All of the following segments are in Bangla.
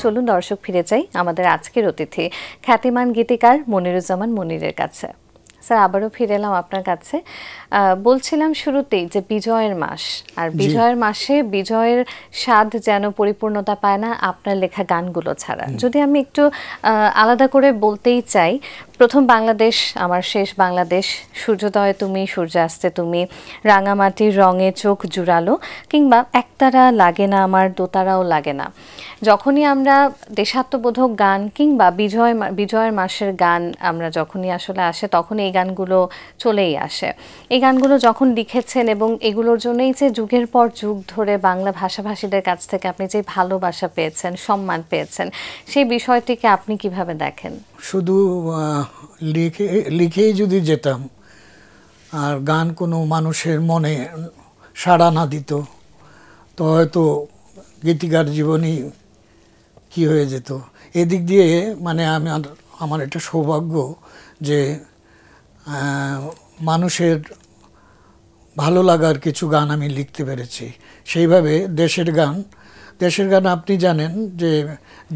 চলুন দর্শক ফিরে যাই আমাদের আজকের অতিথি খ্যাতিমান গীতিকার মনিরুজ্জামান মনিরের কাছে। স্যার, আবারও ফিরে এলাম আপনার কাছে। বলছিলাম শুরুতেই যে বিজয়ের মাস, আর বিজয়ের মাসে বিজয়ের স্বাদ যেন পরিপূর্ণতা পায় না আপনার লেখা গানগুলো ছাড়া। যদি আমি একটু আলাদা করে বলতেই চাই, প্রথম বাংলাদেশ, আমার শেষ বাংলাদেশ, সূর্যোদয়ে তুমি সূর্যাস্তে তুমি, রাঙামাটির রঙে চোখ জুড়ালো, কিংবা একতারা লাগে না আমার দোতারাও লাগে না, যখনই আমরা দেশাত্মবোধক গান কিংবা বিজয়ের মাসের গান আমরা যখনই আসলে আসে তখন এই গানগুলো চলেই আসে। এই গানগুলো যখন লিখেছেন এবং এগুলোর জন্যই যে যুগের পর যুগ ধরে বাংলা ভাষাভাষীদের কাছ থেকে আপনি যে ভালোবাসা পেয়েছেন, সম্মান পেয়েছেন, সেই বিষয়টিকে আপনি কিভাবে দেখেন? শুধু লিখেই যদি যেতাম আর গান কোনো মানুষের মনে সাড়া না দিত, তো হয়তো গীতিকার জীবনই কি হয়ে যেত। এদিক দিয়ে মানে আমার একটা সৌভাগ্য যে মানুষের ভালো লাগার কিছু গান আমি লিখতে পেরেছি। সেইভাবে দেশের গান আপনি জানেন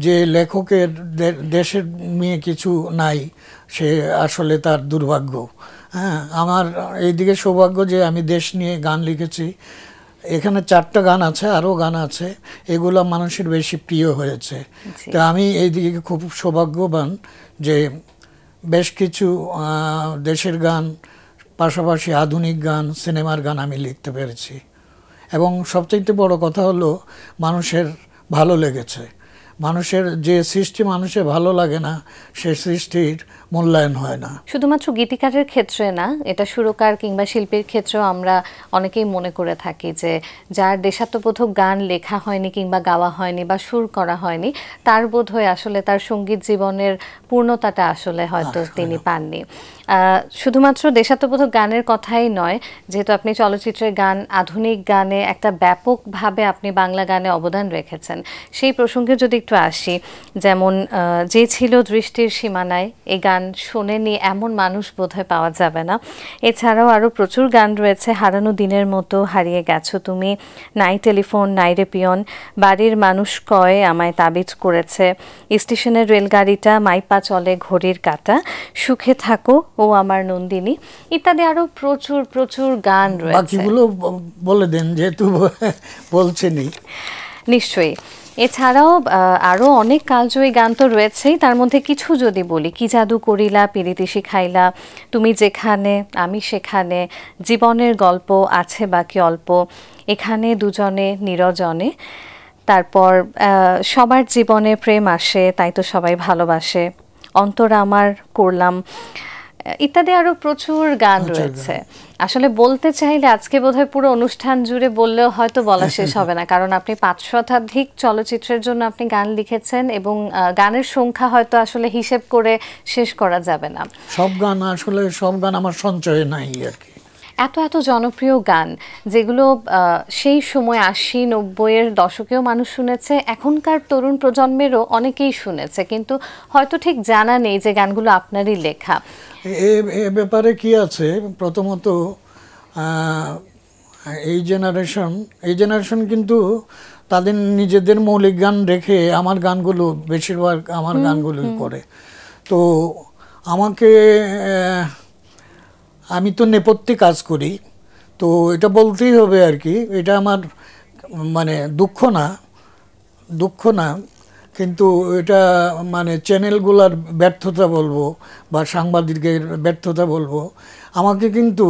যে লেখকের দেশের নিয়ে কিছু নাই, সে আসলে তার দুর্ভাগ্য। হ্যাঁ, আমার এইদিকে সৌভাগ্য যে আমি দেশ নিয়ে গান লিখেছি। এখানে 4টা গান আছে, আরও গান আছে, এগুলো মানুষের বেশি প্রিয় হয়েছে। তো আমি এইদিকে খুব সৌভাগ্যবান যে বেশ কিছু দেশের গান, পাশাপাশি আধুনিক গান, সিনেমার গান আমি লিখতে পেরেছি। এবং সবচেয়ে বড় কথা হলো মানুষের ভালো লেগেছে। মানুষের যে সৃষ্টি মানুষের ভালো লাগে না, সে সৃষ্টির মূল্যায়ন হয় না। শুধুমাত্র গীতিকারের ক্ষেত্রে না, এটা সুরকার কিংবা শিল্পীর ক্ষেত্রেও আমরা অনেকেই মনে করে থাকি যে যার দেশাত্মবোধক গান লেখা হয়নি কিংবা গাওয়া হয়নি বা সুর করা হয়নি, তার বোধ হয় আসলে তার সঙ্গীত জীবনের পূর্ণতাটা আসলে হয়তো তিনি পাননি। শুধুমাত্র দেশাত্মবোধক গানের কথাই নয়, যেহেতু আপনি চলচ্চিত্রের গান, আধুনিক গানে একটা ব্যাপকভাবে আপনি বাংলা গানে অবদান রেখেছেন, সেই প্রসঙ্গে যদি একটু আসি, যেমন যে ছিল দৃষ্টির সীমানায়, এই গান শোনেনি এমন মানুষ বোধহয় পাওয়া যাবে না। এছাড়াও আরও প্রচুর গান রয়েছে, হারানো দিনের মতো, হারিয়ে গেছো তুমি, নাই টেলিফোন, নাই রে পিয়ন, বাড়ির মানুষ কয় আমায় তাবিজ করেছে, স্টেশনের রেলগাড়িটা, মাইপা চলে ঘড়ির কাঁটা, সুখে থাকো ও আমার নন্দিনী, ইত্যাদি আরো প্রচুর প্রচুর গান রয়েছে। বাকিগুলো বলে দেন যেহেতু বলছেনই। নিশ্চয়ই। এছাড়াও আরও অনেক কালজয়ী গান তো রয়েছেই, তার মধ্যে কিছু যদি বলি, কি জাদু করিলা, পিরিতি শিখাইলা, তুমি যেখানে আমি সেখানে, জীবনের গল্প, আছে বাকি অল্প, এখানে দুজনে নিরজনে, তারপর সবার জীবনে প্রেম আসে তাই তো সবাই ভালোবাসে, অন্তর আমার করলাম, ইত্যাদি আরো প্রচুর গান রয়েছে। আসলে বলতে চাইলে আজকে বোধহয় পুরো অনুষ্ঠান জুড়ে বললেও হয়তো বলা শেষ হবে না, কারণ আপনি 5 শতাধিক চলচ্চিত্রের জন্য আপনি গান লিখেছেন এবং গানের সংখ্যা হয়তো আসলে হিসেব করে শেষ করা যাবে না। সব গান আমার সঞ্চয়ে নাই আর কি। এত এত জনপ্রিয় গান যেগুলো সেই সময় 80-90-এর দশকেও মানুষ শুনেছে, এখনকার তরুণ প্রজন্মেরও অনেকেই শুনেছে, কিন্তু হয়তো ঠিক জানা নেই যে গানগুলো আপনারই লেখা। এ ব্যাপারে কি আছে, প্রথমত এই জেনারেশন কিন্তু তাদের নিজেদের মৌলিক গান রেখে আমার গানগুলো, বেশিরভাগ আমার গানগুলোই করে। তো আমি তো নেপথ্যে কাজ করি, তো এটা বলতেই হবে আর কি। এটা আমার মানে দুঃখ না, কিন্তু এটা মানে চ্যানেলগুলোর ব্যর্থতা বলবো বা সাংবাদিকের ব্যর্থতা বলবো। আমাকে কিন্তু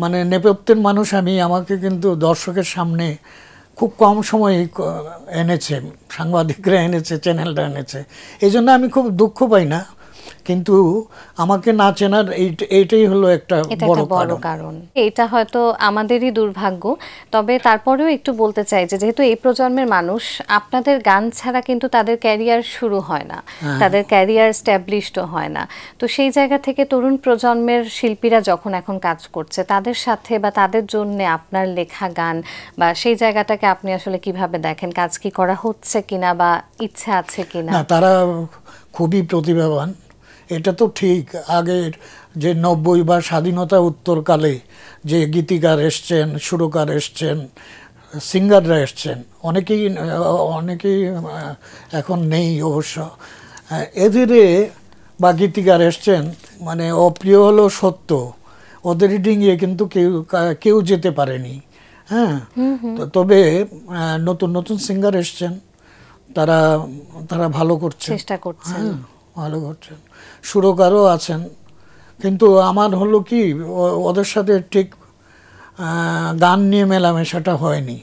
মানে নেপথ্যের মানুষ আমাকে কিন্তু দর্শকের সামনে খুব কম সময়ে এনেছে, সাংবাদিকরা এনেছে, চ্যানেলটা এনেছে। এই জন্য আমি খুব দুঃখ পাই না, কিন্তু আমাকে না চেনার এইটাই হলো একটা বড় কারণ। এটা হয়তো আমাদেরই দুর্ভাগ্য। তবে তারপরেও একটু বলতে চাই যে যেহেতু এই প্রজন্মের মানুষ, আপনাদের গান ছাড়া কিন্তু তাদের ক্যারিয়ার শুরু হয় না, তাদের ক্যারিয়ার স্ট্যাবলিশড হয় না। তো সেই জায়গা থেকে তরুণ প্রজন্মের শিল্পীরা যখন এখন কাজ করছে, তাদের সাথে বা তাদের জন্য আপনার লেখা গান বা সেই জায়গাটাকে আপনি আসলে কিভাবে দেখেন? কাজ কি করা হচ্ছে কিনা বা ইচ্ছা আছে কিনা? না, তারা খুবই প্রতিভাবান, এটা তো ঠিক। আগের যে 90 বা স্বাধীনতা উত্তরকালে যে গীতিকার এসছেন, সুরকার এসছেন, সিঙ্গাররা এসছেন, অনেকেই অনেকেই এখন নেই অবশ্য, এদেরে বা গীতিকার এসছেন, মানে অপ্রিয় হলো সত্য, ওদের ডিঙিয়ে কিন্তু কেউ যেতে পারেনি। হ্যাঁ, তবে নতুন নতুন সিঙ্গার এসছেন, তারা তারা ভালো করছেন, চেষ্টা করছেন, ভালো করছেন, সুরকারও আছেন। কিন্তু আমার হলো কি, ওদের সাথে ঠিক গান নিয়ে মেলামেশাটা হয়নি।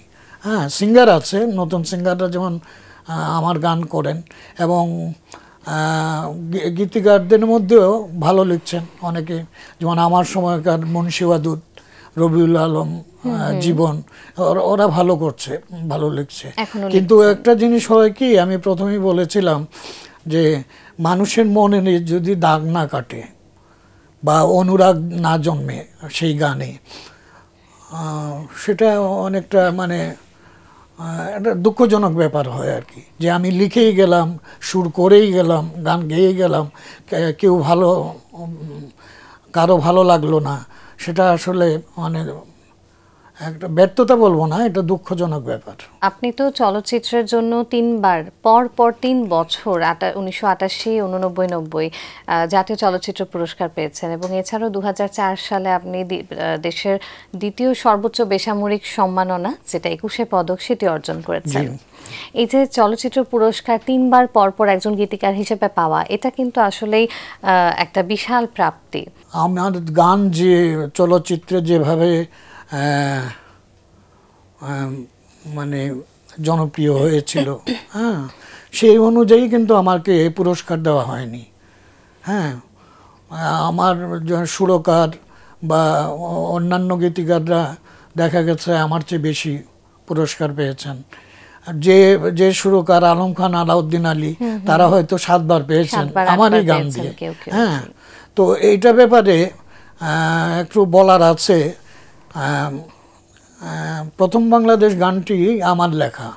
হ্যাঁ, সিঙ্গার আছে, নতুন সিঙ্গাররা যেমন আমার গান করেন, এবং গীতিকারদের মধ্যেও ভালো লিখছেন অনেকে, যেমন আমার সময়কার মুন্সি ওয়াদুদ, রবিউল আলম, জীবন, ওরা ভালো করছে, ভালো লিখছে। কিন্তু একটা জিনিস হয় কি, আমি প্রথমেই বলেছিলাম যে মানুষের মনে যদি দাগ না কাটে বা অনুরাগ না জন্মে সেই গানে, সেটা অনেকটা মানে একটা দুঃখজনক ব্যাপার হয় আর কি, যে আমি লিখেই গেলাম, সুর করেই গেলাম, গান গেয়ে গেলাম, কেউ কারো ভালো লাগলো না, সেটা আসলে মানে একটা ব্যর্থতা বলবো না, এটা দুঃখজনক ব্যাপার। আপনি তো চলচ্চিত্রের জন্য 3 বার পর 3 বছর 1988, 89, 90 জাতীয় চলচ্চিত্র পুরস্কার পেয়েছেন, এবং এছাড়াও 2004 সালে আপনি দেশের দ্বিতীয় সর্বোচ্চ বেসামরিক সম্মাননা, যেটা 21 পদক, সেটি অর্জন করেছেন। এই যে চলচ্চিত্র পুরস্কার 3 বার পর একজন গীতিকার হিসেবে পাওয়া, এটা কিন্তু আসলেই একটা বিশাল প্রাপ্তি। আমার গান যে চলচ্চিত্রে যেভাবে মানে জনপ্রিয় হয়েছিল, হ্যাঁ, সেই অনুযায়ী কিন্তু আমাকে পুরস্কার দেওয়া হয়নি। হ্যাঁ, আমার সুরকার বা অন্যান্য গীতিকাররা দেখা গেছে আমার চেয়ে বেশি পুরস্কার পেয়েছেন। যে সুরকার আলম খান, আলাউদ্দিন আলী, তারা হয়তো 7 বার পেয়েছেন আমারই গান দিয়ে। হ্যাঁ, তো এইটা ব্যাপারে একটু বলার আছে। প্রথম বাংলাদেশ গানটি আমার লেখা,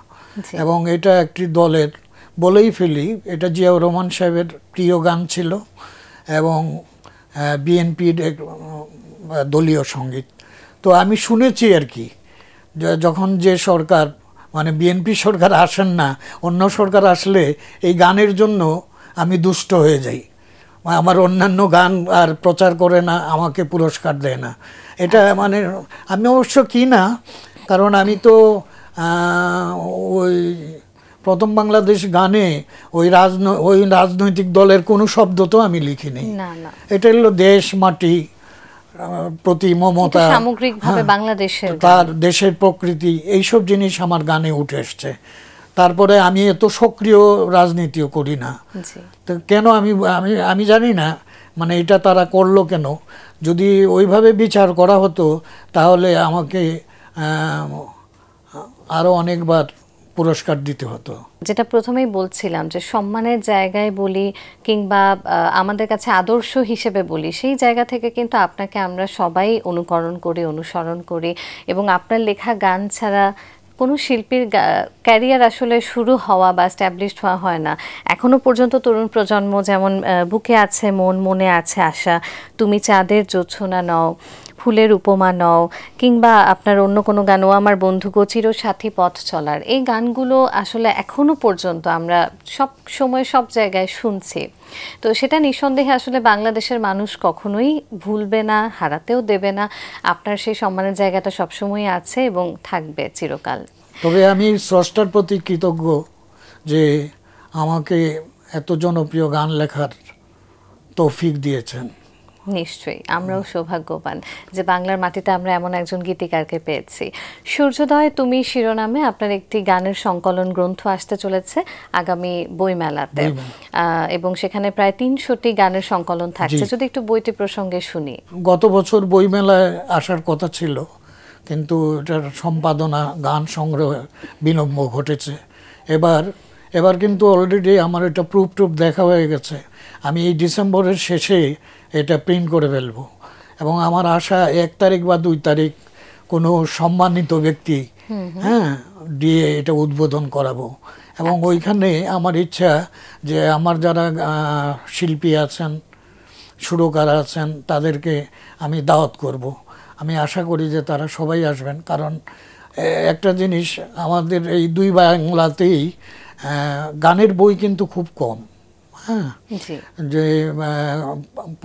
এবং এটা একটি দলের, বলেই ফেলি, এটা জিয়াউর রহমান সাহেবের প্রিয় গান ছিল, এবং বিএনপির দলীয় সঙ্গীত। তো আমি শুনেছি আর কি, যখন যে সরকার, মানে বিএনপি সরকার আসেন না, অন্য সরকার আসলে এই গানের জন্য আমি দুষ্ট হয়ে যাই, আমার অন্যান্য গান আর প্রচার করে না, আমাকে পুরস্কার দেয় না। এটা মানে আমি অবশ্য কি না, কারণ আমি তো ওই প্রথম বাংলাদেশ গানে ওই রাজনৈতিক দলের কোনো শব্দ তো আমি লিখিনি। এটা হলো দেশ, মাটি, প্রতি মমতা, সামগ্রিকভাবে বাংলাদেশের, তার দেশের প্রকৃতি, এইসব জিনিস আমার গানে উঠে এসছে। তারপরে আমি এত সক্রিয় রাজনীতিও করি না, তো কেন আমি জানি না, মানে এটা তারা করলো কেন। যদি ওইভাবে বিচার করা হতো তাহলে আমাকে আরো অনেকবার পুরস্কার দিতে হতো। যেটা প্রথমেই বলছিলাম, যে সম্মানের জায়গায় বলি কিংবা আমাদের কাছে আদর্শ হিসেবে বলি, সেই জায়গা থেকে কিন্তু আপনাকে আমরা সবাই অনুকরণ করি, অনুসরণ করি, এবং আপনার লেখা গান ছাড়া কোনো শিল্পীর ক্যারিয়ার আসলে শুরু হওয়া বা এস্টাবলিশড হওয়া হয় না। এখনো পর্যন্ত তরুণ প্রজন্ম যেমন বুকে আছে মন, মনে আছে আশা, তুমি চাঁদের জোছনা নও, ফুলের উপমা নও, কিংবা আপনার অন্য কোনো গান, ও আমার বন্ধু গো, চিরসাথী পথ চলার, এই গানগুলো আসলে এখনো পর্যন্ত আমরা সব সময় সব জায়গায় শুনছি। তো সেটা নিঃসন্দেহে আসলে বাংলাদেশের মানুষ কখনোই ভুলবে না, হারাতেও দেবে না। আপনার সেই সম্মানের জায়গাটা সবসময় আছে এবং থাকবে চিরকাল। তবে আমি স্রষ্টার প্রতি কৃতজ্ঞ যে আমাকে এত জনপ্রিয় গান লেখার তৌফিক দিয়েছেন। নিশ্চয়ই, আমরাও সৌভাগ্যবান যে বাংলার মাটিতে আমরা এমন একজন গীতিকারকে পেয়েছি। সূর্যোদয় তুমি শিরোনামে আপনার একটি গানের সংকলন গ্রন্থ আসতে চলেছে আগামী বইমেলাতে, এবং সেখানে প্রায় 300টি গানের সংকলন থাকছে। যদি একটু বইটি প্রসঙ্গে শুনি। গত বছর বইমেলায় আসার কথা ছিল, কিন্তু এটার সম্পাদনা, গান সংগ্রহ বিলম্ব ঘটেছে। এবার কিন্তু অলরেডি আমার এটা প্রুফ দেখা হয়ে গেছে। আমি এই ডিসেম্বরের শেষে এটা প্রিন্ট করে ফেলবো, এবং আমার আশা 1 তারিখ বা 2 তারিখ কোনো সম্মানিত ব্যক্তি দিয়ে এটা উদ্বোধন করাবো। এবং ওইখানে আমার ইচ্ছা যে আমার যারা শিল্পী আছেন, সুরকার আছেন, তাদেরকে আমি দাওয়াত করব। আমি আশা করি যে তারা সবাই আসবেন, কারণ একটা জিনিস, আমাদের এই দুই বাংলাতেই গানের বই কিন্তু খুব কম। হ্যাঁ, যে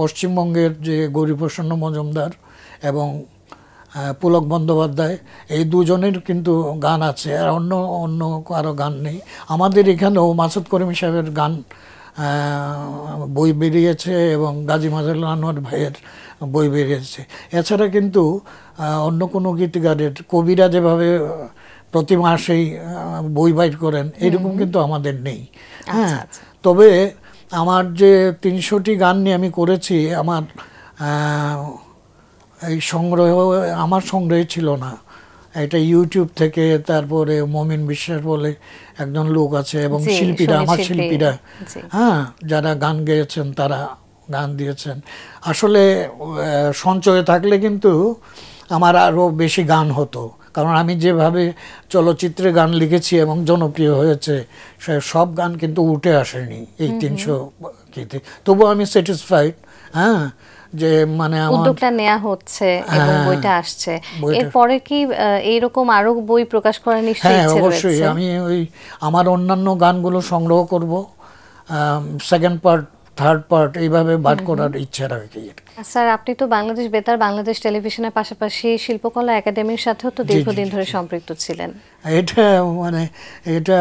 পশ্চিমবঙ্গের যে গৌরীপ্রসন্ন মজুমদার এবং পুলক বন্দ্যোপাধ্যায়, এই দুজনের কিন্তু গান আছে, আর অন্য অন্য কারো গান নেই। আমাদের এখানেও মাসুদ করিম সাহেবের গান বই বেরিয়েছে এবং গাজী মাজহারুল আনোয়ার ভাইয়ের বই বেরিয়েছে। এছাড়া কিন্তু অন্য কোনো গীতিকারের, কবিরা যেভাবে প্রতি মাসেই বই বাইর করেন, এরকম কিন্তু আমাদের নেই। হ্যাঁ, তবে আমার যে 300টি গান নিয়ে আমি করেছি, আমার এই সংগ্রহ আমার সংগ্রহে ছিল না, এটা ইউটিউব থেকে, তারপরে মমিন বিশ্বাস বলে একজন লোক আছে এবং শিল্পীরা, আমার শিল্পীরা, হ্যাঁ, যারা গান গেয়েছেন তারা গান দিয়েছেন। আসলে সঞ্চয়ে থাকলে কিন্তু আমার আরও বেশি গান হতো, কারণ আমি যেভাবে চলচ্চিত্রে গান লিখেছি এবং জনপ্রিয় হয়েছে, সব গান কিন্তু উঠে আসেনি এই 300 গীতে। তবুও আমি স্যাটিসফাইড, হ্যাঁ, যে মানে উদ্যোগটা নেওয়া হচ্ছে এবং বইটা আসছে। এরপরে কি এইরকম আরো বই প্রকাশ করার নিশ্চয়ই ইচ্ছে রয়েছে? হ্যাঁ, অবশ্যই। আমি ওই আমার অন্যান্য গানগুলো সংগ্রহ করব, সেকেন্ড পার্ট, থার্ড পার্ট এইভাবে বার করার ইচ্ছা রাখি। স্যার, আপনি তো বাংলাদেশ বেতার, বাংলাদেশ টেলিভিশনের পাশাপাশি শিল্পকলা একাডেমির সাথেও তো দীর্ঘদিন ধরে সম্পৃক্ত ছিলেন। এটা মানে এটা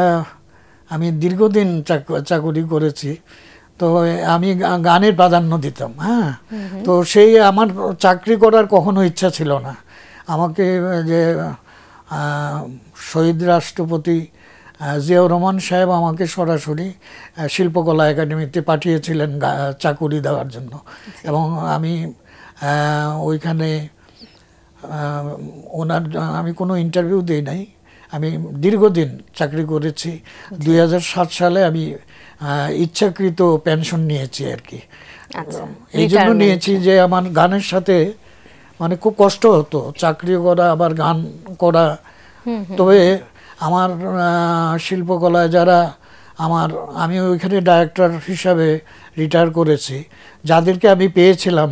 আমি দীর্ঘদিন চাকুরি করেছি, তো আমি গানের প্রাধান্য দিতাম। হ্যাঁ, তো সেই আমার চাকরি করার কখনো ইচ্ছা ছিল না। আমাকে যে শহীদ রাষ্ট্রপতি জিয়াউর রহমান সাহেব আমাকে সরাসরি শিল্পকলা একাডেমিতে পাঠিয়েছিলেন চাকুরি দেওয়ার জন্য, এবং আমি ওইখানে আমি কোনো ইন্টারভিউ দিই নাই, আমি দীর্ঘদিন চাকরি করেছি। 2007 সালে আমি ইচ্ছাকৃত পেনশন নিয়েছি আর কি। এই জন্য নিয়েছি যে আমার গানের সাথে মানে খুব কষ্ট হতো চাকরি করা আবার গান করা। তবে আমার শিল্পকলায় যারা আমি ওইখানে ডাইরেক্টর হিসাবে রিটায়ার করেছি, যাদেরকে আমি পেয়েছিলাম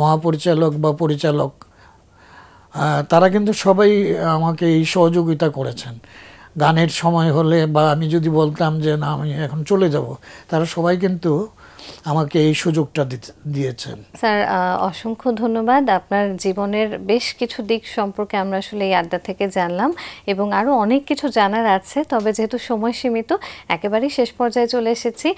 মহাপরিচালক বা পরিচালক, তারা কিন্তু সবাই আমাকে এই সহযোগিতা করেছেন। গানের সময় হলে বা আমি যদি বলতাম যে না আমি এখন চলে যাব, তারা সবাই কিন্তু আমাকে এই সুযোগটা দিয়েছেন। স্যার, অসংখ্য ধন্যবাদ। আপনার জীবনের বেশ কিছু দিক সম্পর্কে আমরা আসলে এই আড্ডা থেকে জানলাম এবং আরও অনেক কিছু জানার আছে, তবে যেহেতু সময় সীমিত, একেবারেই শেষ পর্যায়ে চলে এসেছি।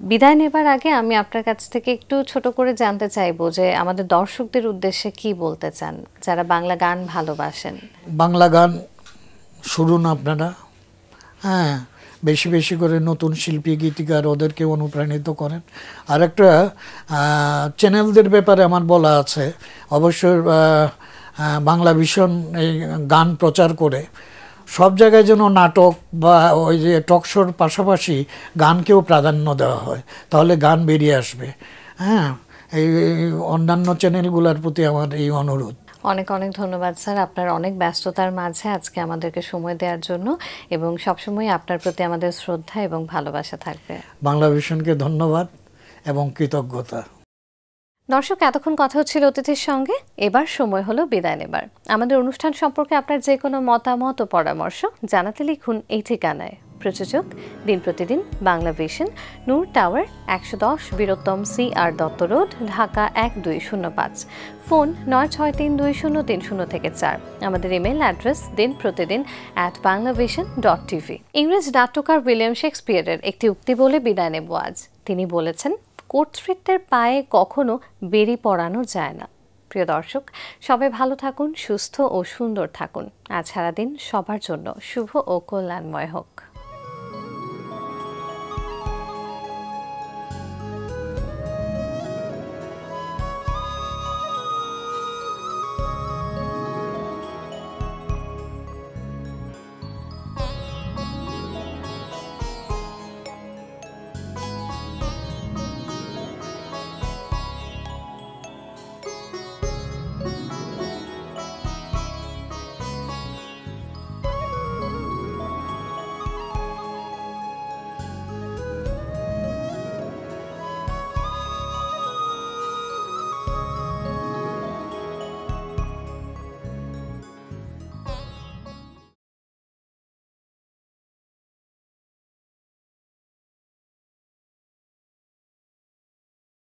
বিদায় নেবার আগে আমি আপনার কাছ থেকে একটু ছোট করে জানতে চাইবো যে আমাদের দর্শকদের উদ্দেশ্যে কি বলতে চান যারা বাংলা গান ভালোবাসেন? বাংলা গান শুনুন আপনারা, হ্যাঁ, বেশি বেশি করে নতুন শিল্পী গীতিকার ওদেরকে অনুপ্রাণিত করেন। আর একটা চ্যানেলদের ব্যাপারে আমার বলা আছে, অবশ্যই বাংলা ভিশন এই গান প্রচার করে সব জায়গায় যেন নাটক বা ওই যে টকশোর পাশাপাশি গানকেও প্রাধান্য দেওয়া হয়, তাহলে গান বেরিয়ে আসবে। হ্যাঁ, এই অন্যান্য চ্যানেলগুলোর প্রতি আমার এই অনুরোধ। অনেক অনেক ধন্যবাদ স্যার, আপনার অনেক ব্যস্ততার মাঝে আজকে আমাদেরকে সময় দেওয়ার জন্য, এবং সবসময় আপনার প্রতি আমাদের শ্রদ্ধা এবং ভালোবাসা থাকবে। বাংলা ভিশনকে ধন্যবাদ এবং কৃতজ্ঞতা। দর্শক, এতক্ষণ কথা হচ্ছিল অতিথির সঙ্গে, এবার সময় হলো বিদায় নেবার। আমাদের অনুষ্ঠান সম্পর্কে আপনার যে কোনো মতামত ও পরামর্শ জানাতে লিখুন এই ঠিকানায়। প্রযোজক দিন প্রতিদিন, Bangla vision, Noor tower, 110 Bir Uttam CR Dutta road, Dhaka 1205। Phone 96320303 আমাদের ইমেল অ্যাড্রেস dinprotidin@banglavision.tv। ইংরেজ নাট্যকার উইলিয়াম শেক্সপিয়ারের একটি উক্তি বলে বিদায় নেব আজ। তিনি বলেছেন, কর্তৃত্বের পায়ে কখনো বেরি পরানো যায় না। প্রিয় দর্শক, সবাই ভালো থাকুন, সুস্থ ও সুন্দর থাকুন। আজ সারাদিন সবার জন্য শুভ ও কল্যাণময় হোক।